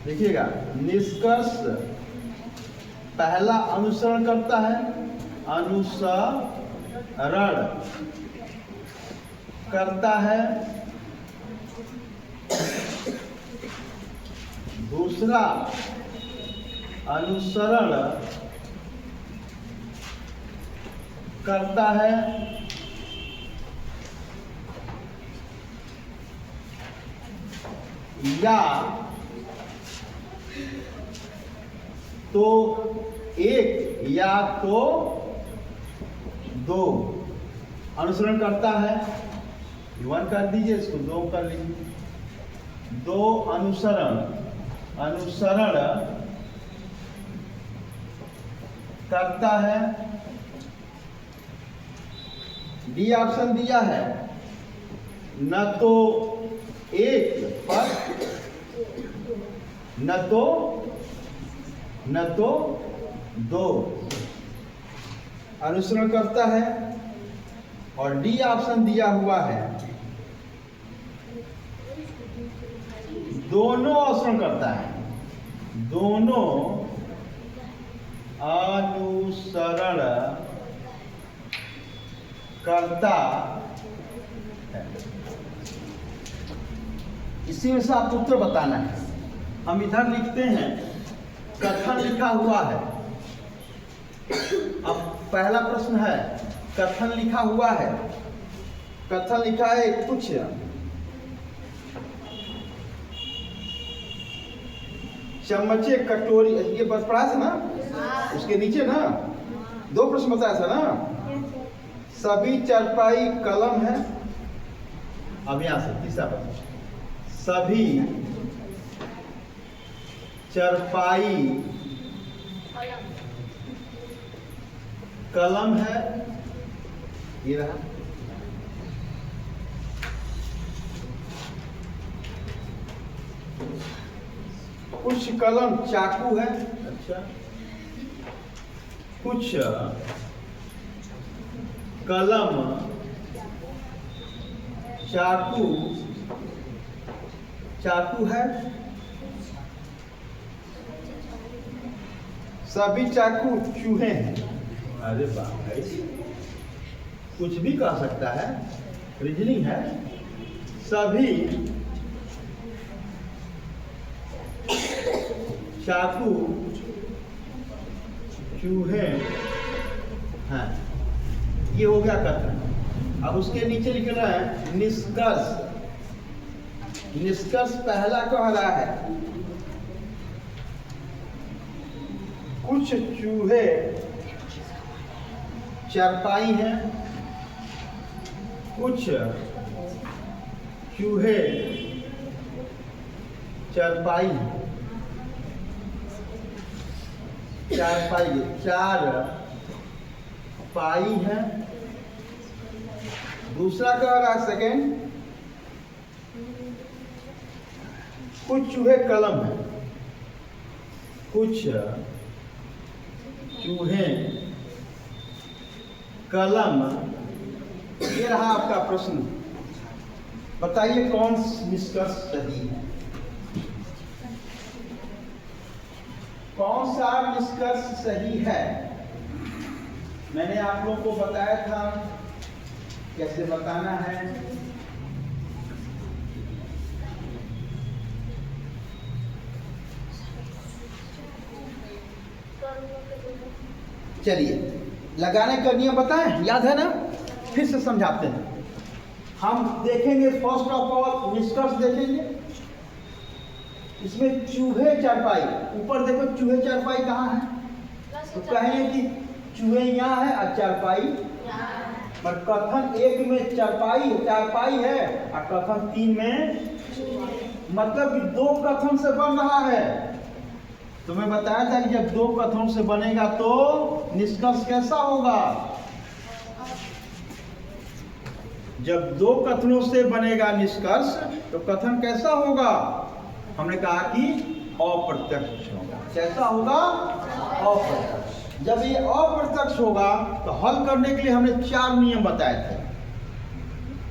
देखिएगा, निष्कर्ष पहला अनुसरण करता है, अनुसरण करता है। दूसरा अनुसरण करता है। या तो एक या तो दो अनुसरण करता है। वन कर दीजिए, इसको दो कर लीजिए। दो अनुसरण करता है। डी ऑप्शन दिया है, न तो एक पर न तो दो अनुसरण करता है। और डी ऑप्शन दिया हुआ है, दोनों अनुसरण करता है। दोनों अनुसरण करता है। इसी में से आपको उत्तर बताना है। हम इधर लिखते हैं, कथन लिखा हुआ है। अब पहला प्रश्न है, कथन लिखा हुआ है। कथन लिखा है कुछ चम्मचे कटोरी, ये बस पढ़ा था ना, उसके नीचे ना दो प्रश्न बताया था ना। सभी चारपाई कलम है। अब यहां से तीसरा प्रश्न, सभी चारपाई कलम है। ये रहा। कुछ कलम चाकू है। अच्छा, कुछ कलम चाकू है। सभी चाकू चूहे हैं। अरे बाप रे, कुछ भी कह सकता है, रीजनिंग है। सभी चाकू चूहे हैं। ये हो गया कथन। अब उसके नीचे लिखना है निष्कर्ष। निष्कर्ष पहला कह रहा है, कुछ चूहे चारपाई हैं। कुछ चूहे चारपाई चार पाई है। दूसरा कह रहा है सेकेंड, कुछ चूहे कलम है। कुछ चूहे कलम। ये रहा आपका प्रश्न। बताइए कौन निष्कर्ष सही है, कौन सा निष्कर्ष सही है। मैंने आप लोगों को बताया था कैसे बताना है। चलिए, लगाने का नियम बताएं, याद है ना? फिर से समझाते हैं। हम देखेंगे फर्स्ट ऑफ ऑल निष्कर्ष देखेंगे। इसमें चूहे चारपाई, ऊपर देखो चूहे चारपाई कहाँ है, तो कहेंगे कि चूहे यहाँ है और चारपाई। पर कथन एक में चारपाई है और कथन 3 में, मतलब कि दो कथन से बन रहा है। तो मैं बताया था कि जब दो कथनों से बनेगा तो निष्कर्ष कैसा होगा। जब दो कथनों से बनेगा निष्कर्ष तो कथन कैसा होगा। हमने कहा कि अप्रत्यक्ष होगा। कैसा होगा? अप्रत्यक्ष। जब ये अप्रत्यक्ष होगा तो हल करने के लिए हमने 4 नियम बताए थे।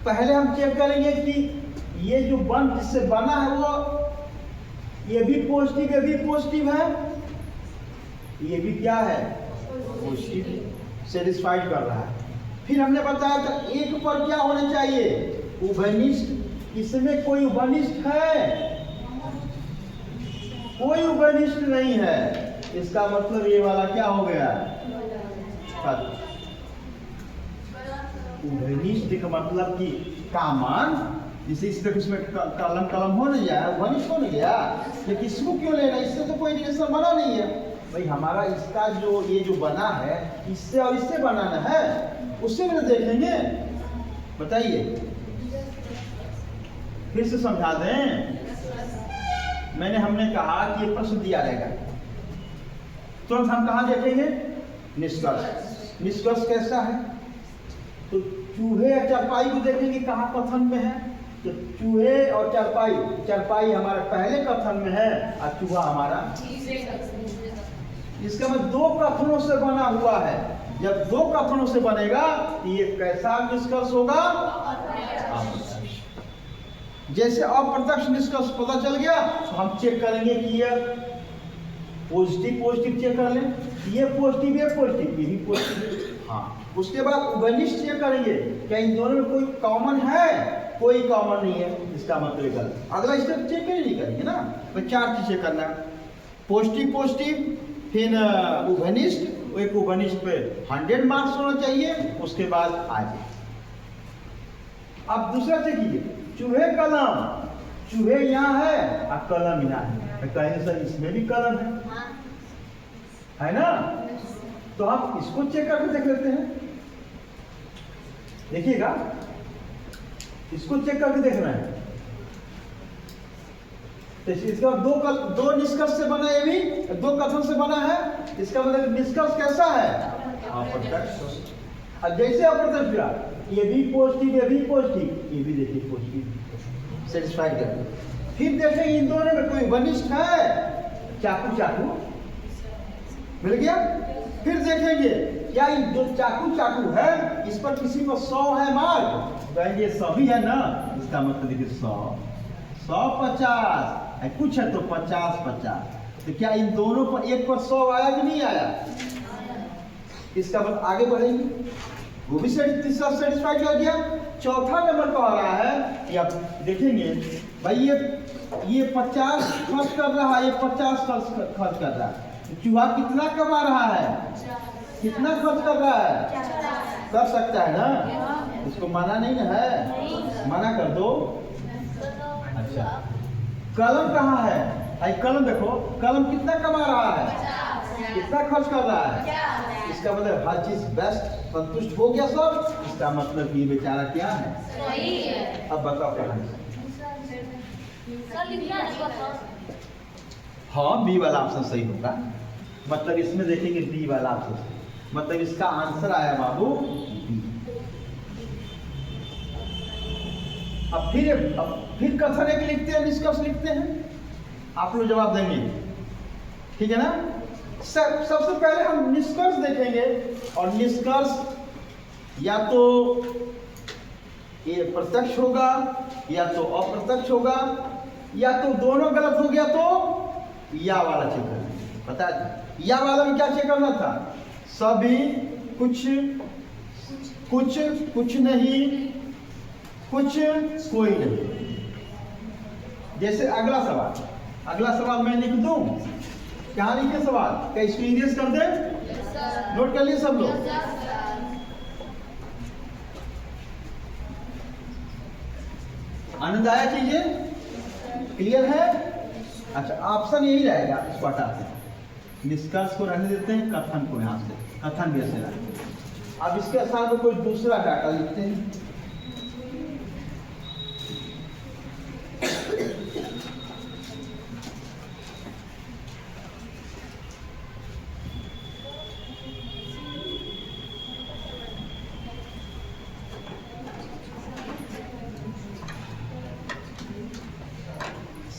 पहले हम चेक करेंगे कि ये जो जिससे बना है वो ये भी पॉजिटिव है, ये भी क्या है पॉजिटिव, सेटिस्फाइड कर रहा है। फिर हमने बताया था एक पर क्या होना चाहिए, उभयनिष्ठ। इसमें कोई उभयनिष्ठ है? कोई उभयनिष्ठ नहीं है। इसका मतलब ये वाला क्या हो गया, उभयनिष्ठ का मतलब कि कामन, जिसे इस तरह इसमें कलम हो नहीं जाए, उभयनिष्ठ हो नहीं गया। लेकिन इसको क्यों लेना, इससे तो कोई रिलेशन बना नहीं है भाई। हमारा इसका जो ये जो बना है, इससे और इससे बनाना है, उससे भी देखेंगे। बताइए, फिर से समझा दें। हमने कहा कि ये प्रश्न दिया रहेगा, तो हम कहाँ देखेंगे, निष्कर्ष। निष्कर्ष कैसा है, तो चूहे और चारपाई को देखेंगे कहाँ कथन में है। तो चूहे और चारपाई हमारे पहले कथन में है और चूहा हमारा, इसका मतलब दो कथनों से बना हुआ है। जब दो कथनों से बनेगा तो ये कैसा निष्कर्ष होगा, जैसे अप्रत्यक्ष निष्कर्ष पता चल गया तो हम चेक करेंगे कि ये पॉजिटिव चेक कर लें, ये पॉजिटिव ये भी पॉजिटिव। हाँ, उसके बाद उभयनिष्ठ चेक करेंगे क्या इन दोनों में कोई कॉमन है, कोई कॉमन नहीं है, इसका मतलब गलत। अगला स्टेप चेक नहीं करेंगे ना, तो चार चीजें करना, पॉजिटिव, फिर उभयनिष्ठ, एक उभयनिष्ठ पे 100 मार्क्स होना चाहिए, उसके बाद आगे। अब दूसरा चेक कीजिए, चूहे कलम, चूहे यहाँ है और कलम यहाँ है, कहेंगे सर इसमें भी कलम है ना। तो हम इसको चेक करके देख लेते हैं। देखिएगा, इसको चेक करके देखना है। तो इसका दो निष्कर्ष से बना, ये भी दो कथन से बना है। इसका मतलब निष्कर्ष कैसा है, अप्रत्यक्ष। अब जैसे अप्रत्यक्ष हुआ, ये भी पॉजिटिव ये भी देखिए पॉजिटिव, सेटिस्फाइड कर। फिर देखें इन दोनों में कोई वनिष्ठ है, चाकू मिल गया। फिर देखेंगे क्या जो चाकू है इस पर किसी को 100 है मार्क, कहेंगे सभी है ना, इसका मतलब देखिए 100 50 कुछ है तो 50। तो क्या इन दोनों पर एक पर 100 आया कि नहीं आया, इसका मतलब आगे बढ़ेंगे, वो भी तीसरा सेटिस्फाइड कर गया। चौथा नंबर कह रहा है कि आप देखेंगे भाई ये 50 खर्च कर रहा है, ये 50 खर्च कर रहा है, चूहा कितना कमा रहा है, कितना खर्च कर रहा है, कर सकता है ना, इसको मना नहीं ना है, मना कर दो। अच्छा, कलम कहाँ है, भाई कलम देखो, कलम कितना कमा रहा है, कितना खर्च कर रहा है, इसका मतलब हर चीज बेस्ट संतुष्ट हो गया सब, इसका मतलब ये बेचारा क्या है, सही है। अब बताओ क्या, हाँ बी वाला ऑप्शन सही होगा, मतलब इसमें देखेंगे बी वाला ऑप्शन, मतलब इसका आंसर आया बाबू बी। अब फिर कथन एक लिखते हैं, निष्कर्ष लिखते हैं, आप लोग जवाब देंगे, ठीक है ना। सबसे पहले हम निष्कर्ष देखेंगे, और निष्कर्ष या तो ये प्रत्यक्ष होगा या तो अप्रत्यक्ष होगा, या तो दोनों गलत हो गया तो या वाला चेक करना। बता दें या वाला में क्या चेक करना था, सभी, कुछ नहीं, कुछ कोई नहीं। जैसे अगला सवाल मैं लिख दूं, क्या लिखे सवाल, क्या इसको इरेज कर दे, नोट कर लिए सब लोग। आनंद आया, चीजें क्लियर है। अच्छा, ऑप्शन यही रहेगा, इसको हटाते हैं, निष्कर्ष को रहने देते हैं, कथन को यहाँ से, कथन भी ऐसे रहते हैं। अब इसके साथ में कोई दूसरा डाटा लिखते हैं,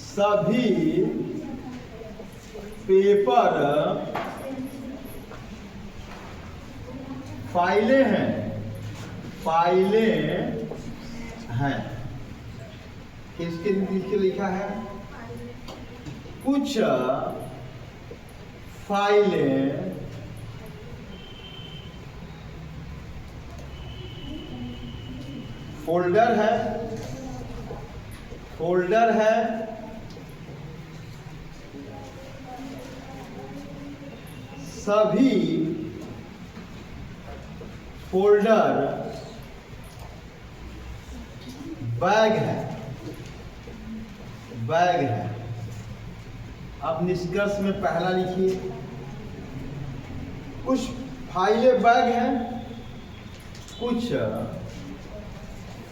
सभी पेपर फाइलें हैं, इसके नीचे लिखा है कुछ फाइलें फोल्डर है सभी फोल्डर बैग है। अब निष्कर्ष में पहला लिखिए, कुछ फाइलें बैग हैं, कुछ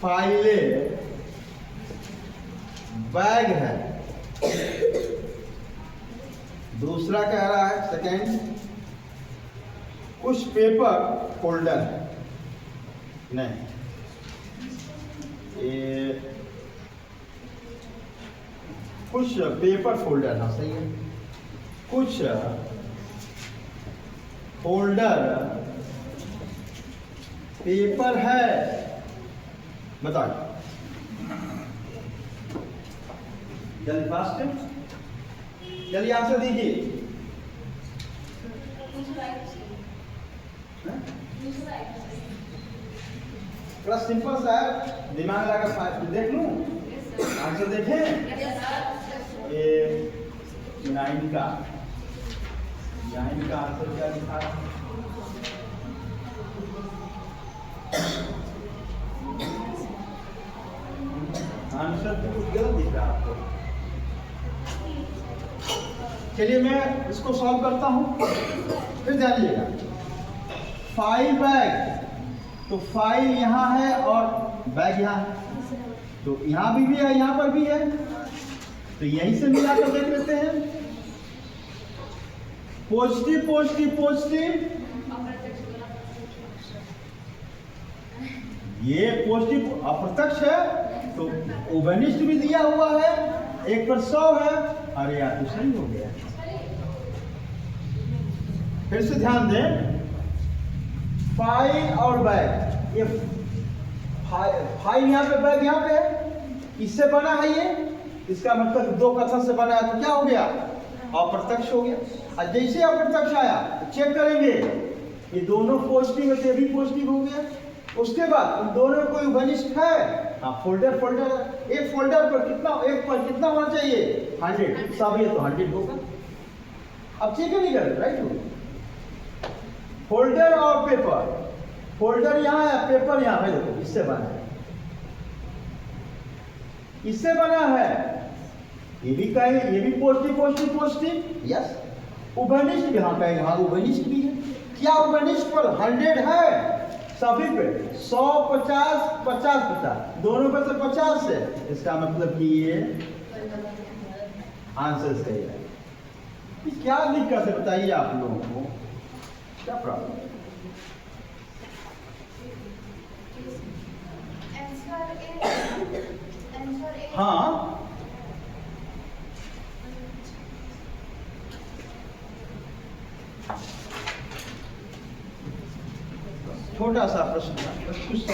फाइलें बैग है। दूसरा कह रहा है सेकेंड, कुछ पेपर फोल्डर है। नहीं, ये कुछ पेपर फोल्डर, हाँ सही है। कुछ फोल्डर पेपर है, बताइए जल्दी फास्ट, चलिए आंसर दीजिए। बड़ा सिंपल सा है, दिमाग लगा देख लूं, आंसर देखें। ये 9 का आंसर क्या लिखा है? आंसर तो कुछ गलत दिख रहा है आपको। चलिए मैं इसको सॉल्व करता हूं, फिर जानिएगा। फाइल बैग, तो फाइल यहाँ है और बैग यहाँ है, तो यहाँ भी है, यहाँ पर भी है, तो यहीं से मिलाकर देख लेते हैं। पॉजिटिव पॉजिटिव पॉजिटिव, ये पॉजिटिव अप्रत्यक्ष है, तो ओवेनिस्ट भी दिया हुआ है, 1 पर 100 है। अरे यार तो सही हो गया। फिर से ध्यान दें, फाइल और बैग, ये फाइल यहाँ पे, बैग यहाँ पे है, इससे बना है ये, इसका मतलब 2 कथन से बना है, तो क्या हो गया? अप्रत्यक्ष हो गया। और जैसे अप्रत्यक्ष आया तो चेक करेंगे, ये दोनों पॉजिटिव है, ये भी पॉजिटिव हो गया। उसके बाद उन दोनों में कोई घनिष्ठ है? हाँ, फोल्डर एक फोल्डर पर कितना, एक पर कितना होना चाहिए? 100, सब ये तो 100 होगा। अब चेक नहीं करें, राइट हो। फोल्डर और पेपर, फोल्डर यहाँ है, पेपर यहाँ है, देखो इससे बना है, इससे बना है। ये भी कहेंगे, ये भी पॉजिटिव पॉजिटिव पॉजिटिव, यस। उभयनिष्ठ भी, हाँ कहेंगे, हाँ उभयनिष्ठ भी है। क्या उभयनिष्ठ पर 100 है? सभी पे 100, 50, 50, 50, दोनों पे से 50 है, इसका मतलब कि ये आंसर सही है। क्या दिक्कत है बताइए आप लोगों को, क्या प्रॉब्लम? हाँ, छोटा सा प्रश्न था, बस कुछ